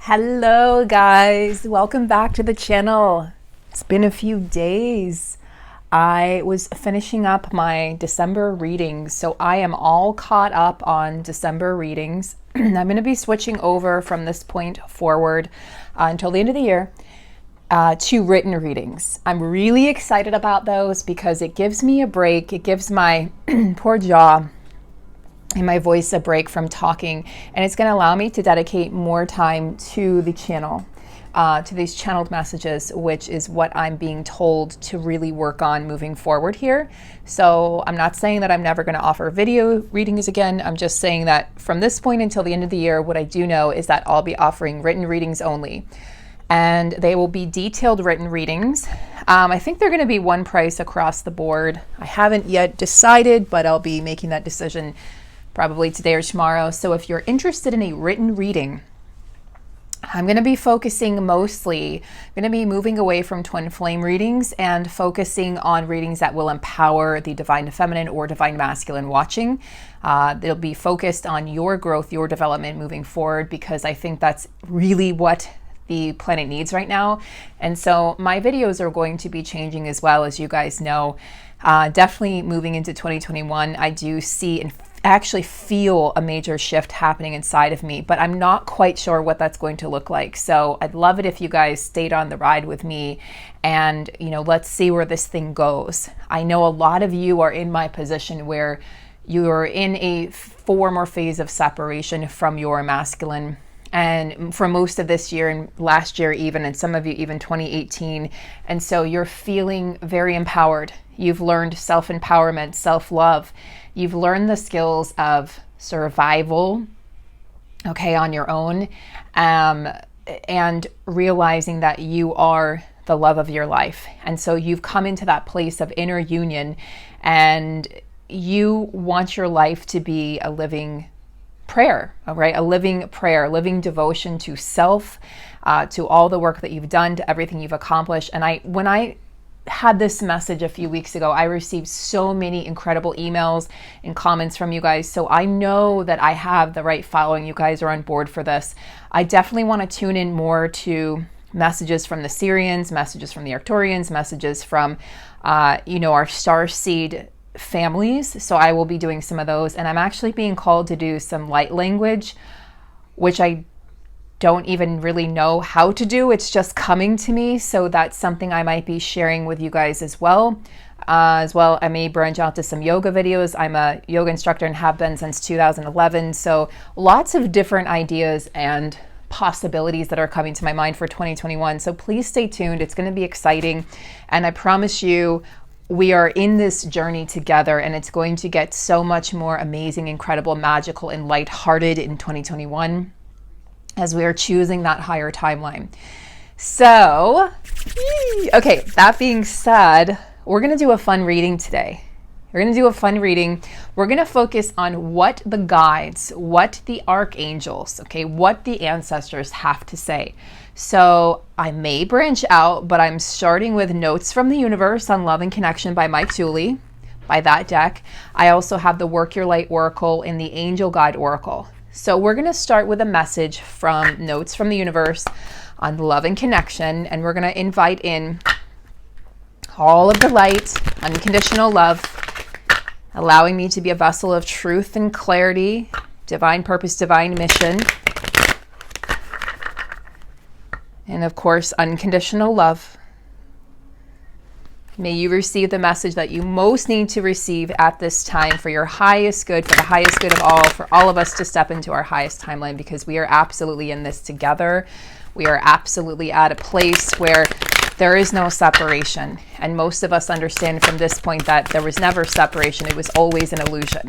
Hello guys, welcome back to the channel. It's been a few days. I was finishing up my December readings, so I am all caught up on December readings. I'm going to be switching over from this point forward until the end of the year to written readings. I'm really excited about those because it gives me a break. It gives my poor jaw and my voice a break from talking, and it's going to allow me to dedicate more time to the channel, to these channeled messages, which is what I'm being told to really work on moving forward here. So I'm not saying that I'm never going to offer video readings again. I'm just saying that from this point until the end of the year, what I do know is that I'll be offering written readings only, and they will be detailed written readings. I think they're going to be one price across the board. I haven't yet decided, but I'll be making that decision probably today or tomorrow. So if you're interested in a written reading, I'm going to be focusing mostly, I'm going to be moving away from twin flame readings and focusing on readings that will empower the divine feminine or divine masculine watching. They'll be focused on your growth, your development moving forward, because I think that's really what the planet needs right now. And so my videos are going to be changing as well, as you guys know. Definitely moving into 2021, I do see and actually feel a major shift happening inside of me, but I'm not quite sure what that's going to look like. So I'd love it if you guys stayed on the ride with me and, let's see where this thing goes. I know a lot of you are in my position where you're in a form or phase of separation from your masculine. And for most of this year and last year even, and some of you even 2018. And so you're feeling very empowered. You've learned self-empowerment, self-love. You've learned the skills of survival, on your own, and realizing that you are the love of your life. And so you've come into that place of inner union, and you want your life to be a living prayer, all right? A living prayer, living devotion to self, to all the work that you've done, to everything you've accomplished. And when I had this message a few weeks ago, I received so many incredible emails and comments from you guys. So I know that I have the right following. You guys are on board for this. I definitely want to tune in more to messages from the Syrians, messages from the Arcturians, messages from, our starseed families. So I will be doing some of those. And I'm actually being called to do some light language, which I don't even really know how to do. It's just coming to me. So that's something I might be sharing with you guys as well. I may branch out to some yoga videos. I'm a yoga instructor and have been since 2011. So lots of different ideas and possibilities that are coming to my mind for 2021. So please stay tuned. It's going to be exciting. And I promise you, we are in this journey together, and it's going to get so much more amazing, incredible, magical, and lighthearted in 2021. As we are choosing that higher timeline. So, okay, that being said, we're going to do a fun reading today. We're going to do a fun reading. We're going to focus on what the guides, what the archangels, what the ancestors have to say. So I may branch out, but I'm starting with Notes from the Universe on Love and Connection by Mike Tooley, by that deck. I also have the Work Your Light Oracle and the Angel Guide Oracle. So we're going to start with a message from Notes from the Universe on Love and Connection, and we're going to invite in all of the light, unconditional love, allowing me to be a vessel of truth and clarity, divine purpose, divine mission, and of course, unconditional love. May you receive the message that you most need to receive at this time for your highest good, for the highest good of all, for all of us to step into our highest timeline, because we are absolutely in this together. We are absolutely at a place where there is no separation. And most of us understand from this point that there was never separation. It was always an illusion.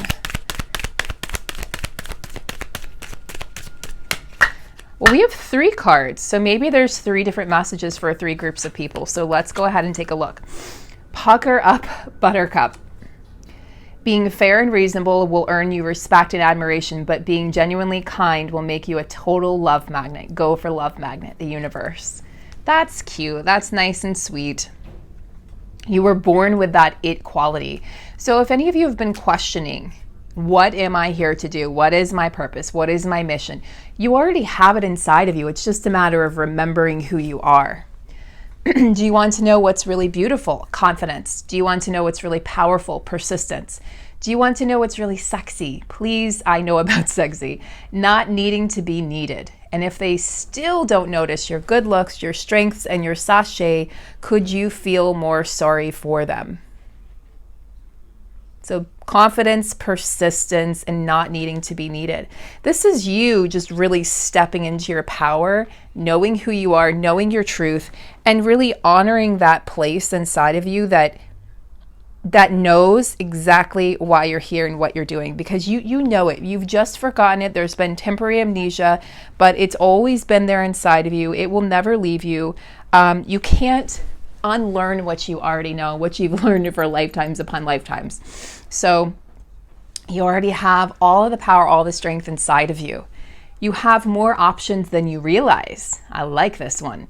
Well, we have 3 cards, so maybe there's 3 different messages for 3 groups of people. So let's go ahead and take a look. Pucker up, Buttercup. Being fair and reasonable will earn you respect and admiration, but being genuinely kind will make you a total love magnet. Go for love magnet, the universe. That's cute. That's nice and sweet. You were born with that it quality. So if any of you have been questioning, What am I here to do? What is my purpose? What is my mission? You already have it inside of you. It's just a matter of remembering who you are. Do you want to know what's really beautiful? Confidence. Do you want to know what's really powerful? Persistence. Do you want to know what's really sexy? Please, I know about sexy. Not needing to be needed. And if they still don't notice your good looks, your strengths, and your sachet, could you feel more sorry for them? So confidence, persistence, and not needing to be needed. This is you just really stepping into your power, knowing who you are, knowing your truth, and really honoring that place inside of you that knows exactly why you're here and what you're doing, because you know it. You've just forgotten it. There's been temporary amnesia, but it's always been there inside of you. It will never leave you. You can't unlearn what you already know, what you've learned for lifetimes upon lifetimes. So you already have all of the power, all the strength inside of you. You have more options than you realize. I like this one.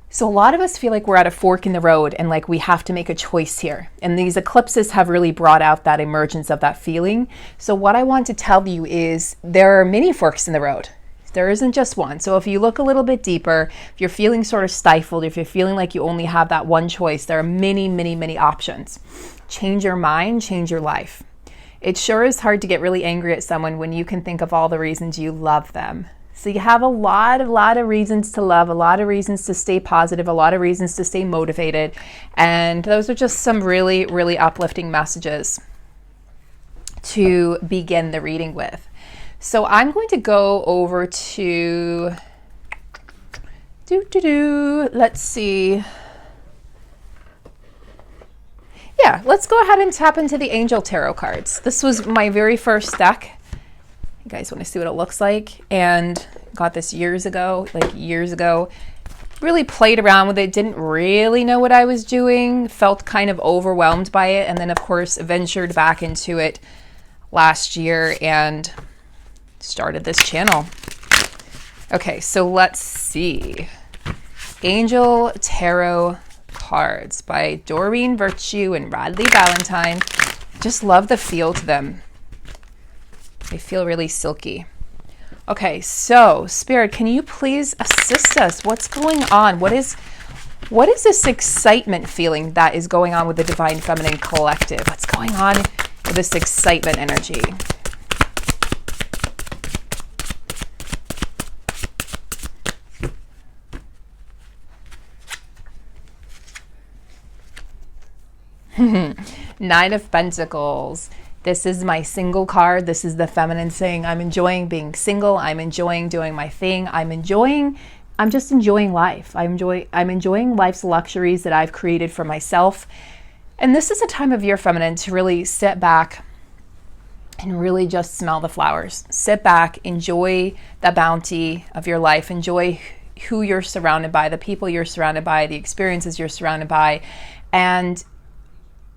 So a lot of us feel like we're at a fork in the road and like we have to make a choice here. And these eclipses have really brought out that emergence of that feeling. So what I want to tell you is there are many forks in the road. There isn't just one. So if you look a little bit deeper, if you're feeling sort of stifled, if you're feeling like you only have that one choice, there are many, many, many options. Change your mind, change your life. It sure is hard to get really angry at someone when you can think of all the reasons you love them. So you have a lot of reasons to love, a lot of reasons to stay positive, a lot of reasons to stay motivated. And those are just some really, really uplifting messages to begin the reading with. So I'm going to go over to, let's see. Yeah, let's go ahead and tap into the Angel Tarot cards. This was my very first deck. You guys want to see what it looks like? And got this years ago. Really played around with it, didn't really know what I was doing, felt kind of overwhelmed by it, and then of course ventured back into it last year and started this channel. Okay, so let's see. Angel Tarot cards by Doreen Virtue and Radley Valentine. Just love the feel to them. They feel really silky. Okay, so Spirit, can you please assist us? What's going on? What is this excitement feeling that is going on with the Divine Feminine Collective? What's going on with this excitement energy? Nine of Pentacles. This is my single card. This is the feminine saying, I'm enjoying being single. I'm enjoying doing my thing. I'm just enjoying life. I'm enjoying life's luxuries that I've created for myself. And this is a time of year, feminine, to really sit back and really just smell the flowers. Sit back, enjoy the bounty of your life. Enjoy who you're surrounded by, the people you're surrounded by, the experiences you're surrounded by, and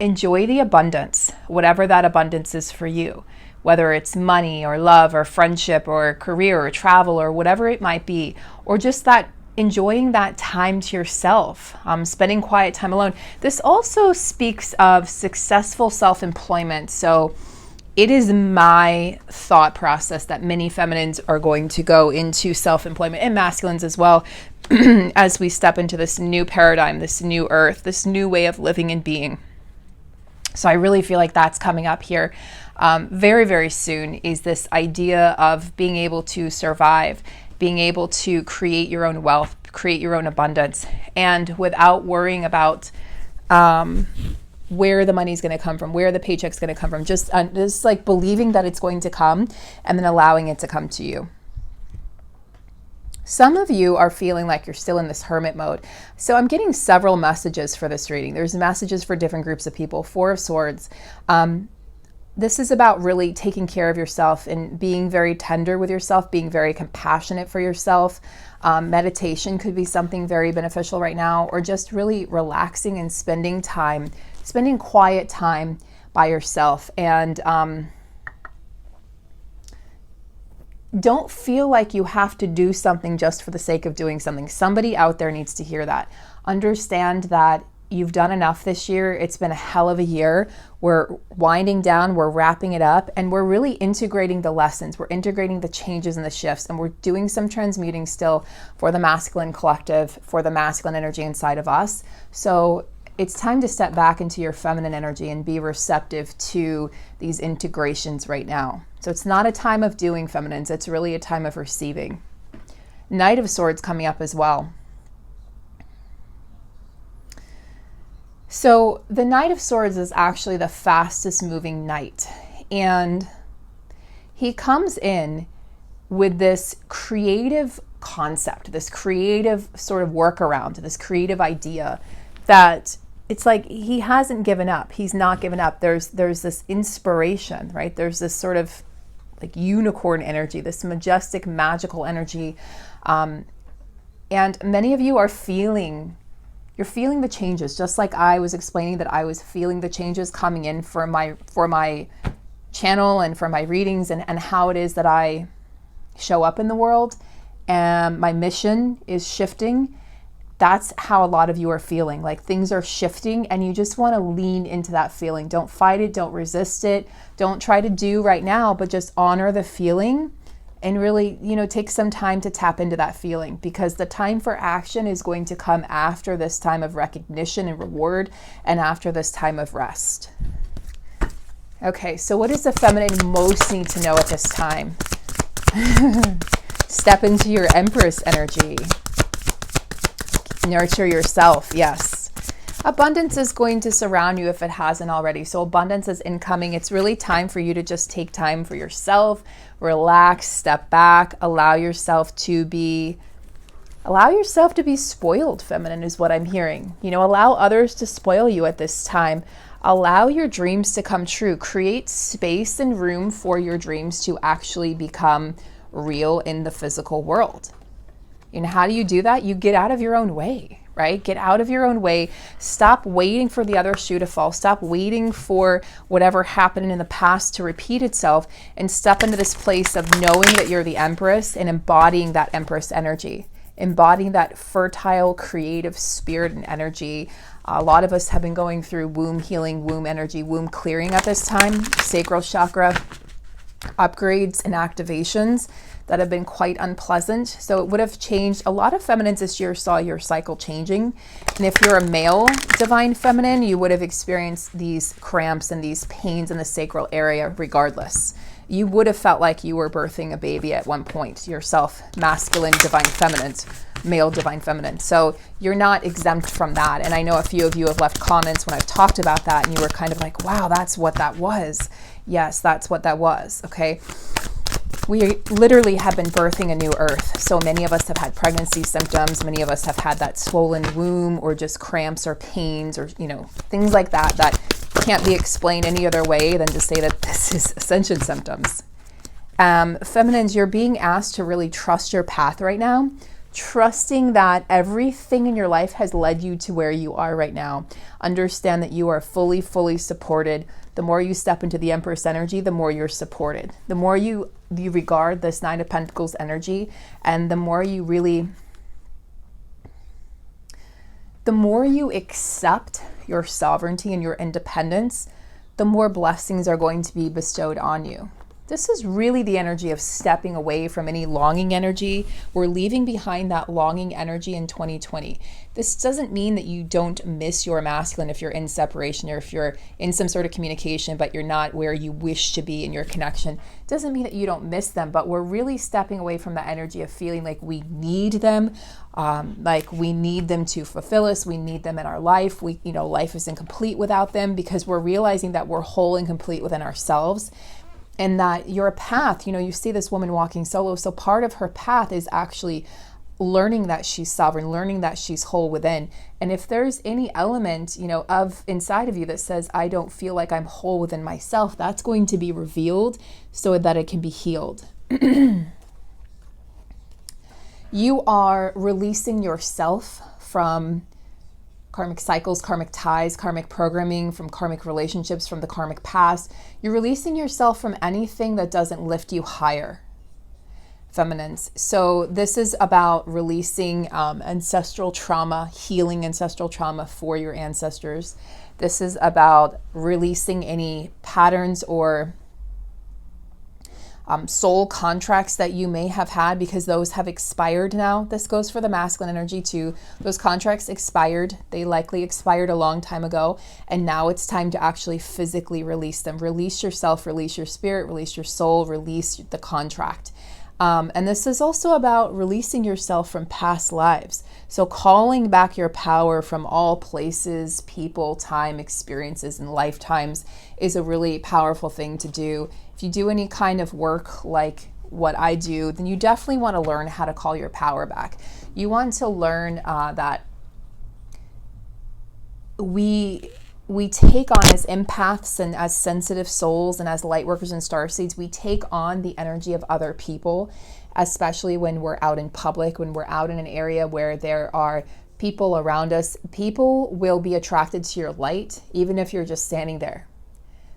enjoy the abundance, whatever that abundance is for you, whether it's money or love or friendship or career or travel or whatever it might be, or just that enjoying that time to yourself, spending quiet time alone. This also speaks of successful self-employment. So it is my thought process that many feminines are going to go into self-employment, and masculines as well, as we step into this new paradigm, this new earth, this new way of living and being. So I really feel like that's coming up here very, very soon, is this idea of being able to survive, being able to create your own wealth, create your own abundance, and without worrying about where the money's going to come from, where the paycheck's going to come from, just like believing that it's going to come and then allowing it to come to you. Some of you are feeling like you're still in this hermit mode. So I'm getting several messages for this reading. There's messages for different groups of people. Four of Swords. This is about really taking care of yourself and being very tender with yourself, being very compassionate for yourself. Meditation could be something very beneficial right now, or just really relaxing and spending quiet time by yourself. And don't feel like you have to do something just for the sake of doing something. Somebody out there needs to hear that. Understand that you've done enough this year. It's been a hell of a year. We're winding down, we're wrapping it up, and we're really integrating the lessons. We're integrating the changes and the shifts, and we're doing some transmuting still for the masculine collective, for the masculine energy inside of us. So it's time to step back into your feminine energy and be receptive to these integrations right now. So it's not a time of doing feminines, it's really a time of receiving. Knight of Swords coming up as well. So the Knight of Swords is actually the fastest moving knight. And he comes in with this creative concept, this creative sort of workaround, this creative idea that it's like he hasn't given up. He's not given up. There's this inspiration, right? There's this sort of like unicorn energy, this majestic, magical energy. And many of you are feeling the changes, just like I was explaining that I was feeling the changes coming in for my channel and for my readings and how it is that I show up in the world. And my mission is shifting. That's how a lot of you are feeling, like things are shifting and you just want to lean into that feeling. Don't fight it, don't resist it, don't try to do right now, but just honor the feeling and really, take some time to tap into that feeling, because the time for action is going to come after this time of recognition and reward and after this time of rest. Okay, so what does the feminine most need to know at this time? Step into your Empress energy. Nurture yourself, yes. Abundance is going to surround you if it hasn't already. So abundance is incoming. It's really time for you to just take time for yourself, relax, step back, allow yourself to be spoiled, feminine is what I'm hearing. Allow others to spoil you at this time. Allow your dreams to come true. Create space and room for your dreams to actually become real in the physical world. How do you do that? You get out of your own way, right? Get out of your own way. Stop waiting for the other shoe to fall. Stop waiting for whatever happened in the past to repeat itself, and step into this place of knowing that you're the Empress and embodying that Empress energy, embodying that fertile, creative spirit and energy. A lot of us have been going through womb healing, womb energy, womb clearing at this time, sacral chakra upgrades and activations that have been quite unpleasant. So it would have changed. A lot of feminines this year saw your cycle changing. And if you're a male divine feminine, you would have experienced these cramps and these pains in the sacral area regardless. You would have felt like you were birthing a baby at one point yourself, masculine divine feminine, male divine feminine. So you're not exempt from that. And I know a few of you have left comments when I've talked about that and you were kind of like, wow, that's what that was. Yes, that's what that was. Okay. We literally have been birthing a new earth. So many of us have had pregnancy symptoms. Many of us have had that swollen womb or just cramps or pains or, things like that that can't be explained any other way than to say that this is ascension symptoms. Feminines, you're being asked to really trust your path right now, trusting that everything in your life has led you to where you are right now. Understand that you are fully, fully supported. The more you step into the Empress energy, the more you're supported. The more you regard this Nine of Pentacles energy, and the more you accept your sovereignty and your independence, the more blessings are going to be bestowed on you. This is really the energy of stepping away from any longing energy. We're leaving behind that longing energy in 2020. This doesn't mean that you don't miss your masculine if you're in separation or if you're in some sort of communication, but you're not where you wish to be in your connection. It doesn't mean that you don't miss them, but we're really stepping away from that energy of feeling like we need them, like we need them to fulfill us. We need them in our life. Life is incomplete without them, because we're realizing that we're whole and complete within ourselves. And that your path, you see this woman walking solo. So part of her path is actually learning that she's sovereign, learning that she's whole within. And if there's any element, of inside of you that says, I don't feel like I'm whole within myself, that's going to be revealed so that it can be healed. You are releasing yourself from karmic cycles, karmic ties, karmic programming, from karmic relationships, from the karmic past. You're releasing yourself from anything that doesn't lift you higher. feminines. So this is about releasing ancestral trauma, healing ancestral trauma for your ancestors. This is about releasing any patterns or soul contracts that you may have had, because those have expired now. This goes for the masculine energy too. Those contracts expired. They likely expired a long time ago, and now it's time to actually physically release them. Release yourself, release your spirit, release your soul, release the contract. And this is also about releasing yourself from past lives. So calling back your power from all places, people, time, experiences, and lifetimes is a really powerful thing to do. If you do any kind of work like what I do, then you definitely want to learn how to call your power back. You want to learn that we take on, as empaths and as sensitive souls and as light workers and starseeds, we take on the energy of other people, especially when we're out in public, when we're out in an area where there are people around us. People will be attracted to your light, even if you're just standing there.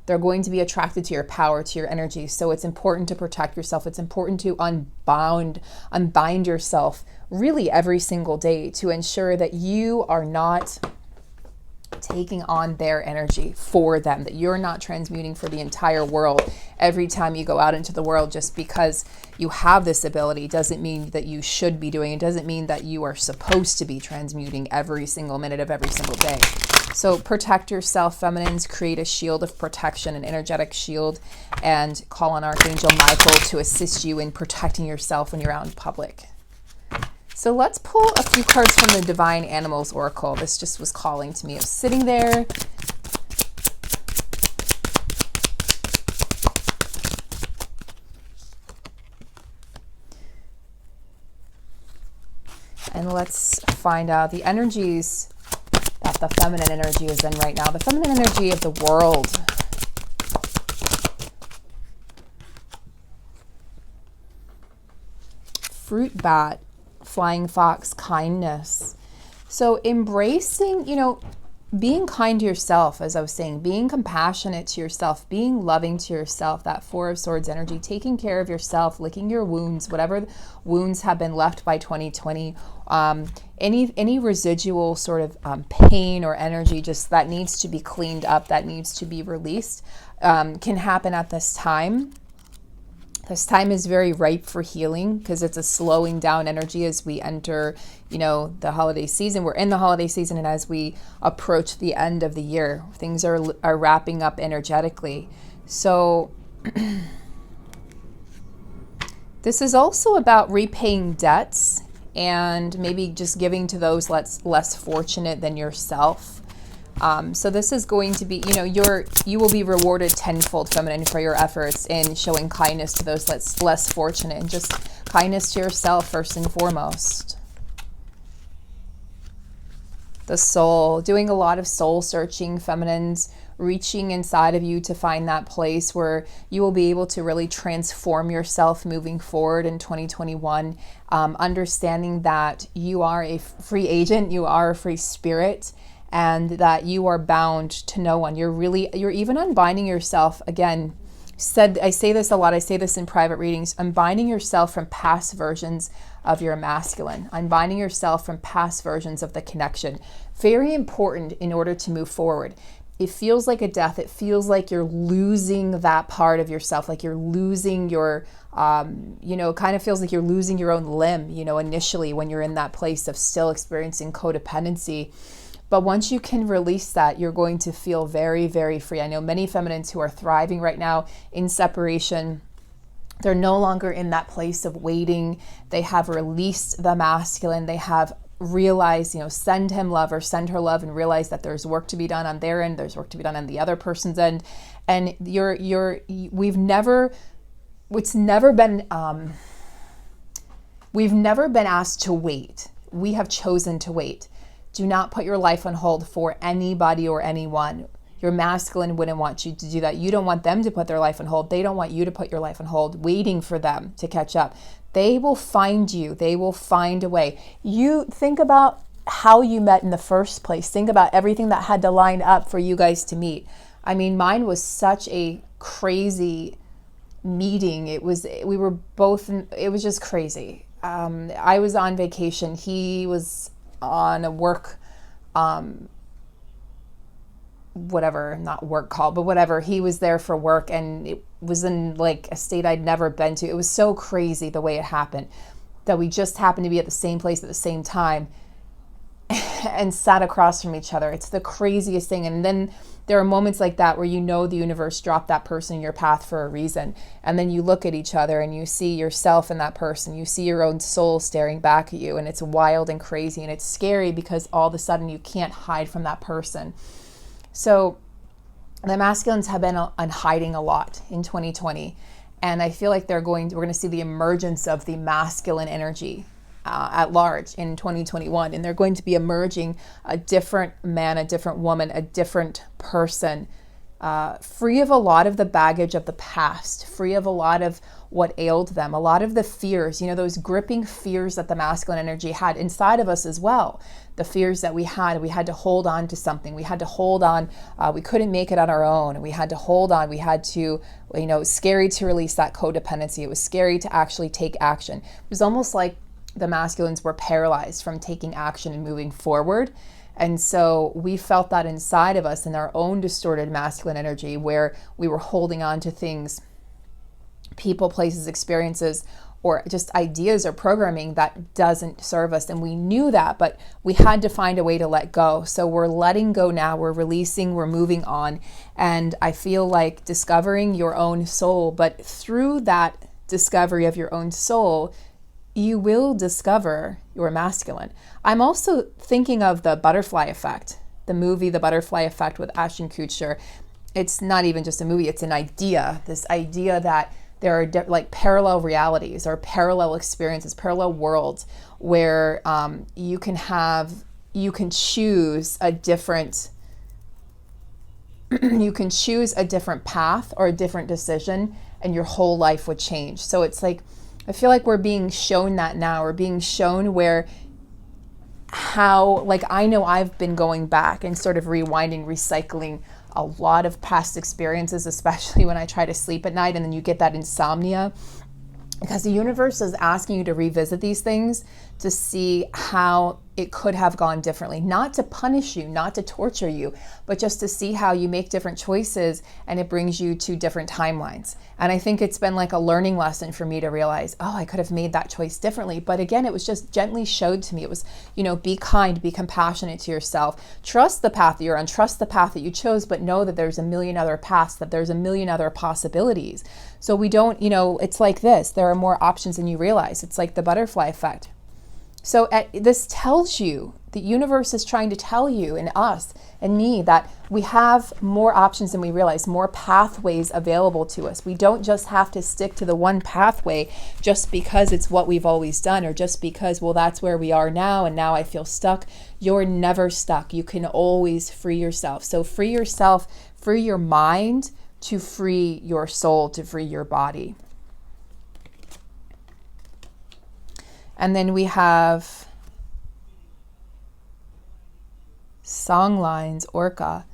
They're going to be attracted to your power, to your energy. So it's important to protect yourself. It's important to unbind yourself really every single day to ensure that you are not taking on their energy for them, that you're not transmuting for the entire world every time you go out into the world. Just because you have this ability doesn't mean that you should be doing it. Doesn't mean that you are supposed to be transmuting every single minute of every single day. So protect yourself, feminines. Create a shield of protection, an energetic shield, and call on Archangel Michael to assist you in protecting yourself when you're out in public. So let's pull a few cards from the Divine Animals Oracle. This just was calling to me. I was sitting there. And let's find out the energies that the feminine energy is in right now. The feminine energy of the world. Fruit bat. Flying fox, kindness. So embracing, being kind to yourself, as I was saying, being compassionate to yourself, being loving to yourself, that Four of Swords energy, taking care of yourself, licking your wounds, whatever wounds have been left by 2020, any residual sort of pain or energy just that needs to be cleaned up, that needs to be released, can happen at this time. This time is very ripe for healing because it's a slowing down energy as we enter, the holiday season. We're in the holiday season, and as we approach the end of the year, things are wrapping up energetically. So this is also about repaying debts and maybe just giving to those less fortunate than yourself. So this is going to be, you will be rewarded tenfold, feminine, for your efforts in showing kindness to those less fortunate, and just kindness to yourself first and foremost. The soul, doing a lot of soul searching, feminines, reaching inside of you to find that place where you will be able to really transform yourself moving forward in 2021, understanding that you are a free agent, you are a free spirit, and that you are bound to no one. You're even unbinding yourself. Again, I say this a lot, I say this in private readings, unbinding yourself from past versions of your masculine, unbinding yourself from past versions of the connection. Very important in order to move forward. It feels like a death. It feels like you're losing that part of yourself, like you're losing your, kind of feels like you're losing your own limb, initially when you're in that place of still experiencing codependency. But once you can release that, you're going to feel very, very free. I know many feminines who are thriving right now in separation. They're no longer in that place of waiting. They have released the masculine. They have realized, send him love or send her love, and realize that there's work to be done on their end. There's work to be done on the other person's end. And we've never been asked to wait. We have chosen to wait. Do not put your life on hold for anybody or anyone. Your masculine wouldn't want you to do that. You don't want them to put their life on hold. They don't want you to put your life on hold, waiting for them to catch up. They will find you. They will find a way. You think about how you met in the first place. Think about everything that had to line up for you guys to meet. I mean, mine was such a crazy meeting. We were both, it was just crazy. I was on vacation. He was on a work, whatever, not work call, but whatever. He was there for work, and it was in like a state I'd never been to. It was so crazy the way it happened, that we just happened to be at the same place at the same time and sat across from each other. It's the craziest thing. And then there are moments like that where you know the universe dropped that person in your path for a reason. And then you look at each other and you see yourself in that person. You see your own soul staring back at you, and it's wild and crazy, and it's scary because all of a sudden you can't hide from that person. So the masculines have been on hiding a lot in 2020. And I feel like we're going to see the emergence of the masculine energy at large in 2021. And they're going to be emerging a different man, a different woman, a different person, free of a lot of the baggage of the past, free of a lot of what ailed them, a lot of the fears, those gripping fears that the masculine energy had inside of us as well. The fears that we had to hold on to something. We had to hold on. We couldn't make it on our own. We had to hold on. We had to, it was scary to release that codependency. It was scary to actually take action. It was almost like the masculines were paralyzed from taking action and moving forward. And so we felt that inside of us in our own distorted masculine energy, where we were holding on to things, people, places, experiences, or just ideas or programming that doesn't serve us. And we knew that, but we had to find a way to let go. So we're letting go now, we're releasing, we're moving on. And I feel like discovering your own soul, but through that discovery of your own soul, you will discover your masculine. I'm also thinking of the butterfly effect, the movie, The Butterfly Effect with Ashton Kutcher. It's not even just a movie, it's an idea, this idea that there are like parallel realities or parallel experiences, parallel worlds where you can choose a different path or a different decision, and your whole life would change. So it's like, I feel like we're being shown that now. We're being shown I know I've been going back and sort of rewinding, recycling a lot of past experiences, especially when I try to sleep at night and then you get that insomnia, because the universe is asking you to revisit these things to see how it could have gone differently, not to punish you, not to torture you, but just to see how you make different choices and it brings you to different timelines. And I think it's been like a learning lesson for me to realize, oh, I could have made that choice differently. But again, it was just gently showed to me. It was, be kind, be compassionate to yourself, trust the path that you're on, trust the path that you chose, but know that there's a million other paths, that there's a million other possibilities. So we don't, it's like this, there are more options than you realize. It's like the butterfly effect. So this tells you, the universe is trying to tell you and us and me that we have more options than we realize, more pathways available to us. We don't just have to stick to the one pathway just because it's what we've always done, or just because, well, that's where we are now and now I feel stuck. You're never stuck. You can always free yourself. So free yourself, free your mind to free your soul, to free your body. And then we have song lines, orca.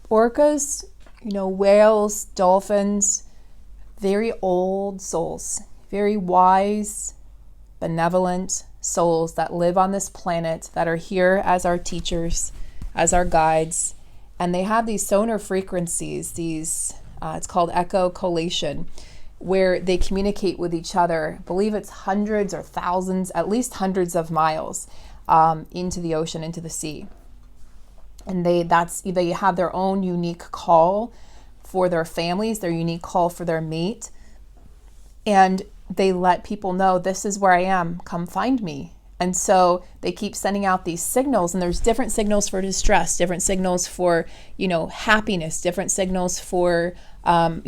Orcas, whales, dolphins, very old souls, very wise, benevolent souls that live on this planet, that are here as our teachers, as our guides. And they have these sonar frequencies, it's called echocholation, where they communicate with each other. I believe it's hundreds or thousands, at least hundreds of miles into the ocean, into the sea. And they have their own unique call for their families, their unique call for their mate. And they let people know, this is where I am, come find me. And so they keep sending out these signals, and there's different signals for distress, different signals for, happiness, different signals for, I'm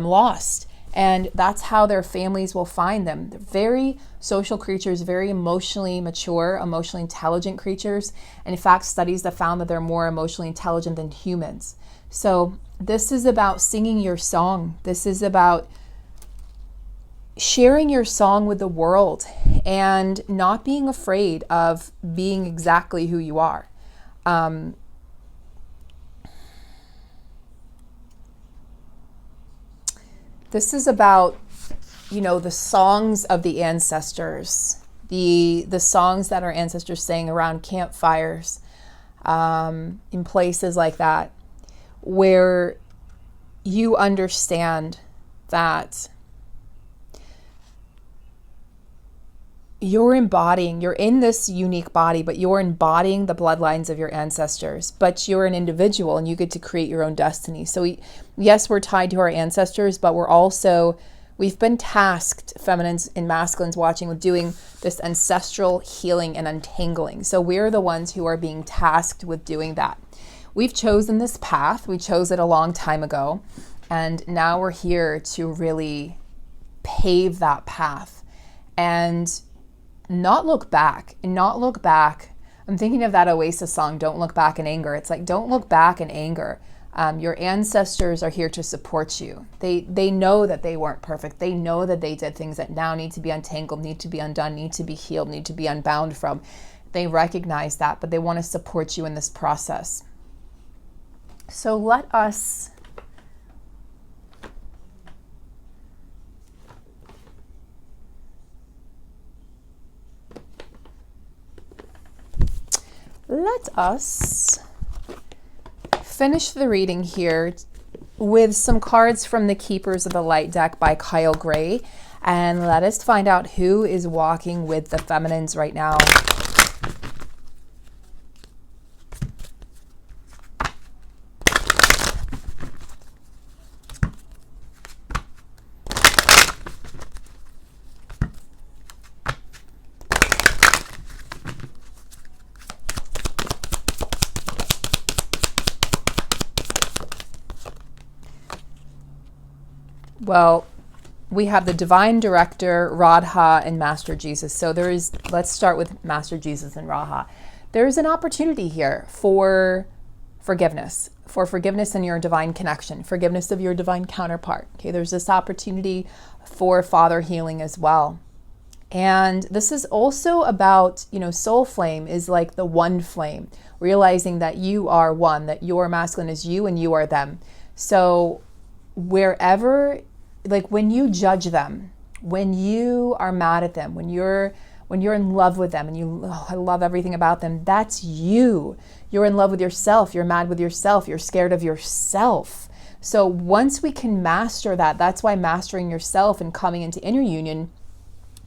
lost. And that's how their families will find them. They're very social creatures, very emotionally mature, emotionally intelligent creatures. And in fact, studies have found that they're more emotionally intelligent than humans. So this is about singing your song. This is about sharing your song with the world and not being afraid of being exactly who you are. This is about, the songs of the ancestors, the songs that our ancestors sang around campfires, in places like that, where you understand that you're in this unique body, but you're embodying the bloodlines of your ancestors, but you're an individual and you get to create your own destiny. So yes, we're tied to our ancestors, but we've been tasked, feminines and masculines watching, with doing this ancestral healing and untangling. So we're the ones who are being tasked with doing that. We've chosen this path. We chose it a long time ago. And now we're here to really pave that path and not look back. I'm thinking of that Oasis song, Don't Look Back in Anger. It's like, don't look back in anger. Your ancestors are here to support you. They know that they weren't perfect. They know that they did things that now need to be untangled, need to be undone, need to be healed, need to be unbound from. They recognize that, but they want to support you in this process. So let us finish the reading here with some cards from the Keepers of the Light deck by Kyle Gray, and let us find out who is walking with the feminines right now. Well, we have the Divine Director, Radha, and Master Jesus. So let's start with Master Jesus and Radha. There's an opportunity here for forgiveness in your divine connection, forgiveness of your divine counterpart. Okay, there's this opportunity for father healing as well. And this is also about, soul flame is like the one flame, realizing that you are one, that your masculine is you and you are them. So wherever, like when you judge them, when you are mad at them, when you're in love with them and I love everything about them, that's you. You're in love with yourself. You're mad with yourself. You're scared of yourself. So once we can master that, that's why mastering yourself and coming into inner union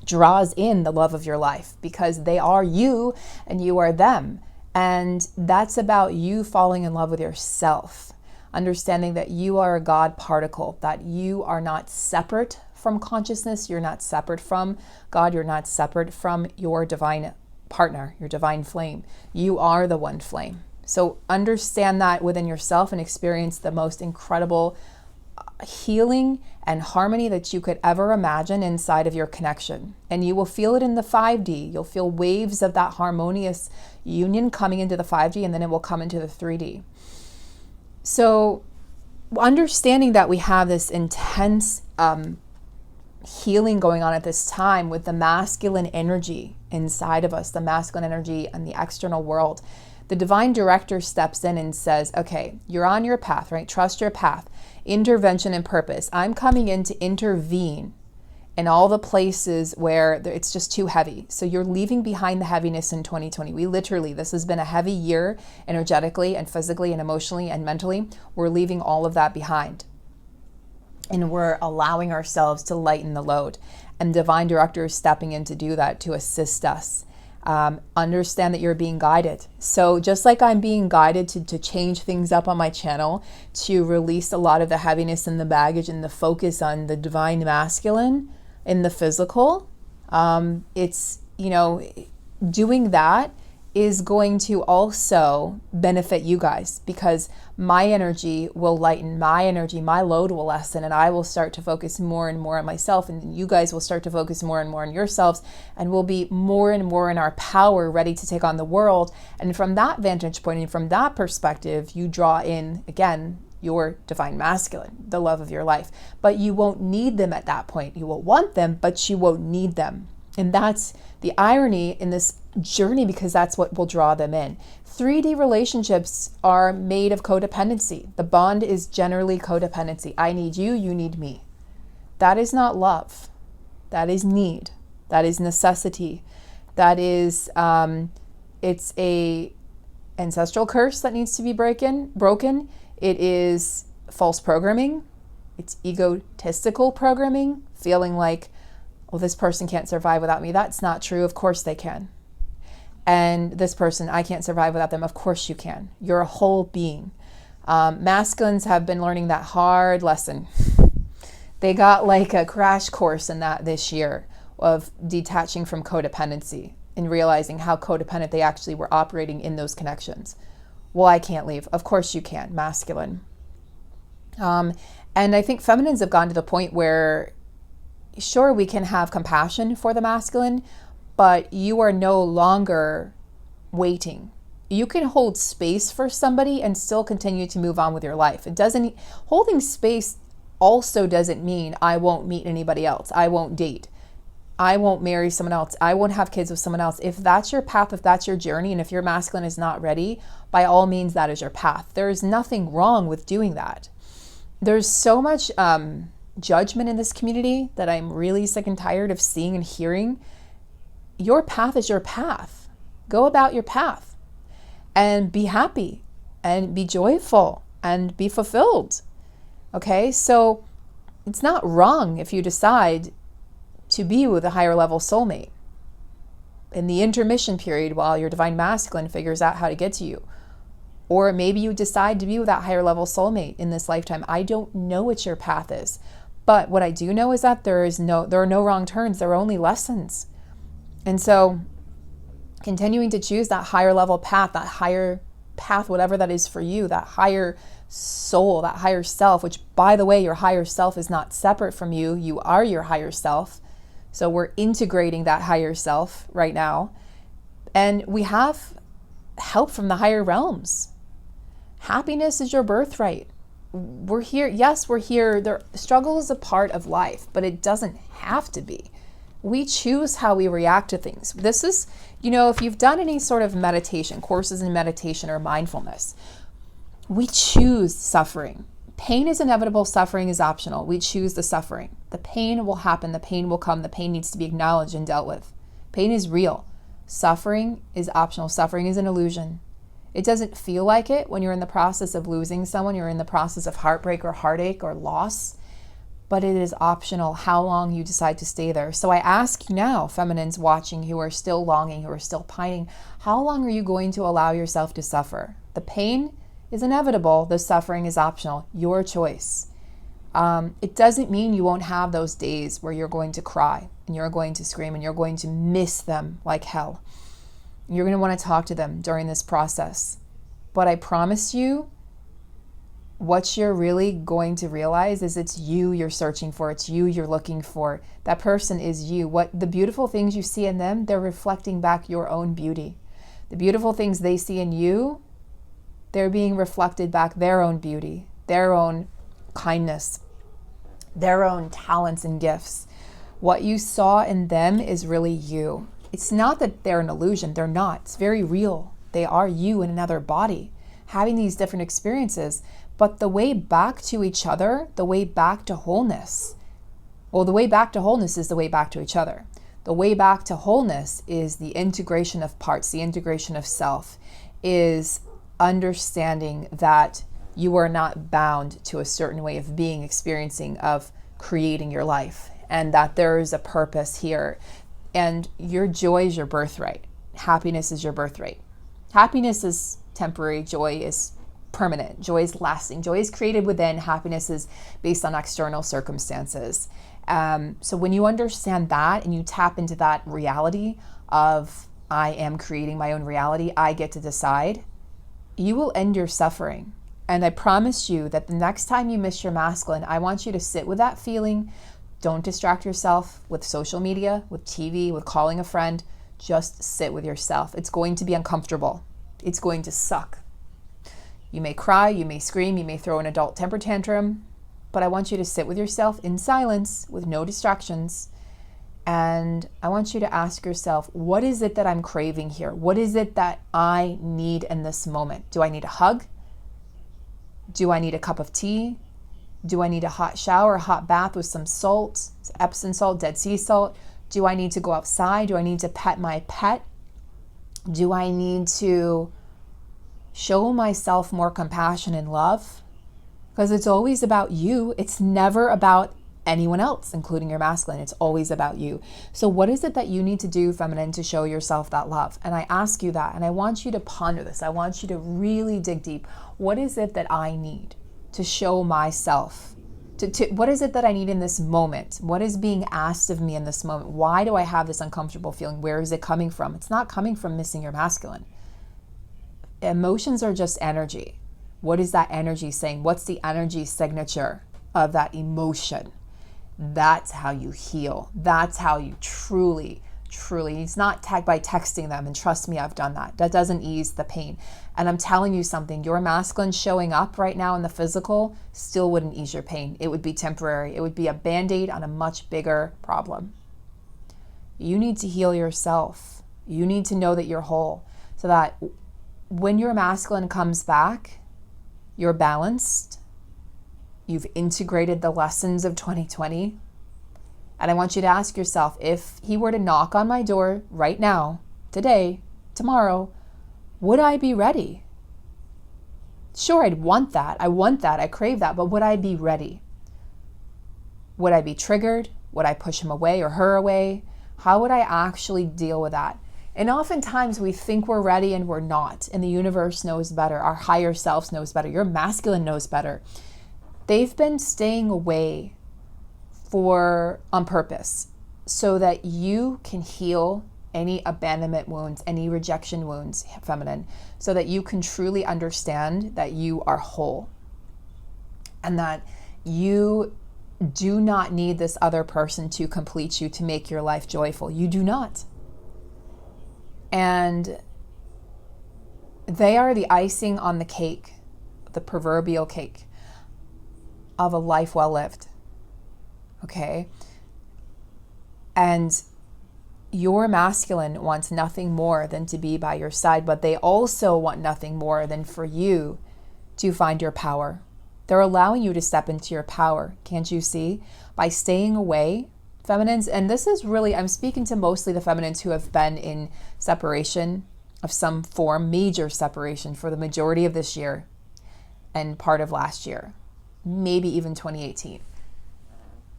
draws in the love of your life, because they are you and you are them. And that's about you falling in love with yourself. Understanding that you are a God particle, that you are not separate from consciousness, you're not separate from God, you're not separate from your divine partner, your divine flame. You are the one flame. So understand that within yourself and experience the most incredible healing and harmony that you could ever imagine inside of your connection. And you will feel it in the 5D. You'll feel waves of that harmonious union coming into the 5D, and then it will come into the 3D. So understanding that we have this intense healing going on at this time with the masculine energy inside of us, the masculine energy and the external world, the divine director steps in and says, okay, you're on your path, right? Trust your path. Intervention and purpose. I'm coming in to intervene in all the places where it's just too heavy. So you're leaving behind the heaviness in 2020. This has been a heavy year energetically and physically and emotionally and mentally. We're leaving all of that behind. And we're allowing ourselves to lighten the load. And divine director is stepping in to do that, to assist us. Understand that you're being guided. So just like I'm being guided to change things up on my channel, to release a lot of the heaviness and the baggage and the focus on the divine masculine in the physical, it's, doing that is going to also benefit you guys, because my energy will lighten, my load will lessen, and I will start to focus more and more on myself, and you guys will start to focus more and more on yourselves, and we'll be more and more in our power, ready to take on the world. And from that vantage point and from that perspective, you draw in, again, your divine masculine, the love of your life. But you won't need them at that point. You will want them, but you won't need them. And that's the irony in this journey, because that's what will draw them in. 3D relationships are made of codependency. The bond is generally codependency. I need you, you need me. that is not love. That is need. That is necessity. That is, it's a ancestral curse that needs to be broken. It is false programming. It's egotistical programming, feeling like, well, this person can't survive without me. That's not true. Of course they can. And this person, I can't survive without them. Of course you can. You're a whole being. Masculines have been learning that hard lesson. They got like a crash course in that this year of detaching from codependency and realizing how codependent they actually were operating in those connections. Well, I can't leave. Of course you can, masculine. And I think feminines have gotten to the point where, sure, we can have compassion for the masculine, but you are no longer waiting. You can hold space for somebody and still continue to move on with your life. Holding space also doesn't mean I won't meet anybody else. I won't date. I won't marry someone else. I won't have kids with someone else. If that's your path, if that's your journey, and if your masculine is not ready, by all means, that is your path. There is nothing wrong with doing that. There's so much judgment in this community that I'm really sick and tired of seeing and hearing. Your path is your path. Go about your path and be happy and be joyful and be fulfilled. Okay, so it's not wrong if you decide to be with a higher level soulmate in the intermission period while your divine masculine figures out how to get to you. Or maybe you decide to be with that higher level soulmate in this lifetime. I don't know what your path is. But what I do know is that there are no wrong turns. There are only lessons. And so continuing to choose that higher level path, that higher path, whatever that is for you, that higher soul, that higher self, which, by the way, your higher self is not separate from you. You are your higher self. So we're integrating that higher self right now. And we have help from the higher realms. Happiness is your birthright. We're here. Yes, we're here. Struggle is a part of life, but it doesn't have to be. We choose how we react to things. This is, if you've done any sort of meditation, courses in meditation or mindfulness, we choose suffering. Pain is inevitable. Suffering is optional. We choose the suffering. The pain will happen. The pain will come. The pain needs to be acknowledged and dealt with. Pain is real. Suffering is optional. Suffering is an illusion. It doesn't feel like it when you're in the process of losing someone. You're in the process of heartbreak or heartache or loss. But it is optional how long you decide to stay there. So I ask you now, feminines watching who are still longing, who are still pining, how long are you going to allow yourself to suffer? The pain is inevitable. The suffering is optional. Your choice. It doesn't mean you won't have those days where you're going to cry and you're going to scream and you're going to miss them like hell. You're going to want to talk to them during this process. But I promise you, what you're really going to realize is it's you you're searching for. It's you you're looking for. That person is you. What the beautiful things you see in them, they're reflecting back your own beauty. The beautiful things they see in you, they're being reflected back their own beauty, their own kindness, their own talents and gifts. What you saw in them is really you. It's not that they're an illusion. They're not. It's very real. They are you in another body, having these different experiences. But the way back to each other, the way back to wholeness, the way back to wholeness is the way back to each other. The way back to wholeness is the integration of parts, the integration of self, is understanding that you are not bound to a certain way of being, experiencing, of creating your life, and that there is a purpose here. And your joy is your birthright. Happiness is your birthright. Happiness is temporary. Joy is permanent. Joy is lasting. Joy is created within. Happiness is based on external circumstances. So when you understand that and you tap into that reality of I am creating my own reality, I get to decide, you will end your suffering. And I promise you that the next time you miss your masculine, I want you to sit with that feeling. Don't distract yourself with social media, with TV, with calling a friend. Just sit with yourself. It's going to be uncomfortable. It's going to suck. You may cry, you may scream, you may throw an adult temper tantrum, but I want you to sit with yourself in silence with no distractions. And I want you to ask yourself, what is it that I'm craving here? What is it that I need in this moment? Do I need a hug? Do I need a cup of tea? Do I need a hot shower, a hot bath with some salt, Epsom salt, Dead Sea salt? Do I need to go outside? Do I need to pet my pet? Do I need to show myself more compassion and love? Because it's always about you. It's never about anyone else, including your masculine. It's always about you. So what is it that you need to do, feminine, to show yourself that love? And I ask you that, and I want you to ponder this. I want you to really dig deep. What is it that I need to show myself? What is it that I need in this moment? What is being asked of me in this moment? Why do I have this uncomfortable feeling? Where is it coming from? It's not coming from missing your masculine. Emotions are just energy. What is that energy saying? What's the energy signature of that emotion? That's how you heal. That's how you truly, it's not by texting them. And trust me, I've done that. That doesn't ease the pain. And I'm telling you something, your masculine showing up right now in the physical still wouldn't ease your pain. It would be temporary. It would be a band-aid on a much bigger problem. You need to heal yourself. You need to know that you're whole so that when your masculine comes back, you're balanced. You've integrated the lessons of 2020. And I want you to ask yourself, if he were to knock on my door right now, today, tomorrow, would I be ready? Sure, I'd want that. I want that. I crave that. But would I be ready? Would I be triggered? Would I push him away or her away? How would I actually deal with that? And oftentimes we think we're ready and we're not. And the universe knows better. Our higher selves knows better. Your masculine knows better. They've been staying away on purpose so that you can heal any abandonment wounds, any rejection wounds, feminine, so that you can truly understand that you are whole and that you do not need this other person to complete you, to make your life joyful. You do not. And they are the icing on the cake, the proverbial cake of a life well lived. Okay? And your masculine wants nothing more than to be by your side, but they also want nothing more than for you to find your power. They're allowing you to step into your power. Can't you see? By staying away, feminines, and this is really, I'm speaking to mostly the feminines who have been in separation of some form, major separation for the majority of this year and part of last year, maybe even 2018.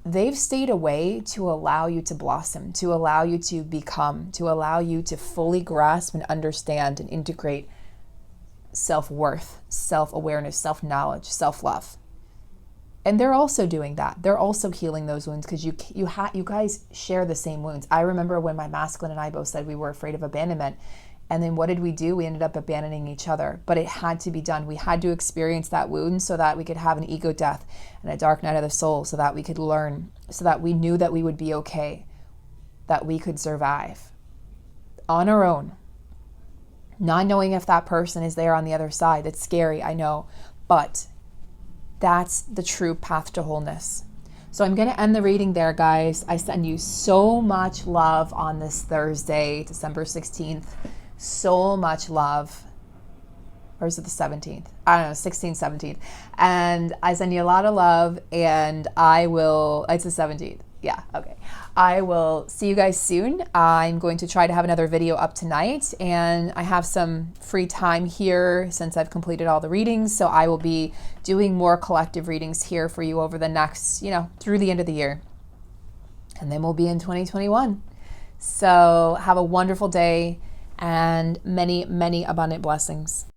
They've stayed away to allow you to blossom, to allow you to become, to allow you to fully grasp and understand and integrate self-worth, self-awareness, self-knowledge, self-love. And they're also doing that. They're also healing those wounds because you guys share the same wounds. I remember when my masculine and I both said we were afraid of abandonment. And then what did we do? We ended up abandoning each other. But it had to be done. We had to experience that wound so that we could have an ego death and a dark night of the soul, so that we could learn, so that we knew that we would be okay, that we could survive on our own. Not knowing if that person is there on the other side. That's scary, I know. But that's the true path to wholeness. So I'm going to end the reading there, guys. I send you so much love on this Thursday, December 16th. So much love. Or is it the 17th? I don't know, 16th, 17th. And I send you a lot of love, and it's the 17th. Yeah, okay. I will see you guys soon. I'm going to try to have another video up tonight, and I have some free time here since I've completed all the readings. So I will be doing more collective readings here for you over the next, through the end of the year. And then we'll be in 2021. So have a wonderful day and many, many abundant blessings.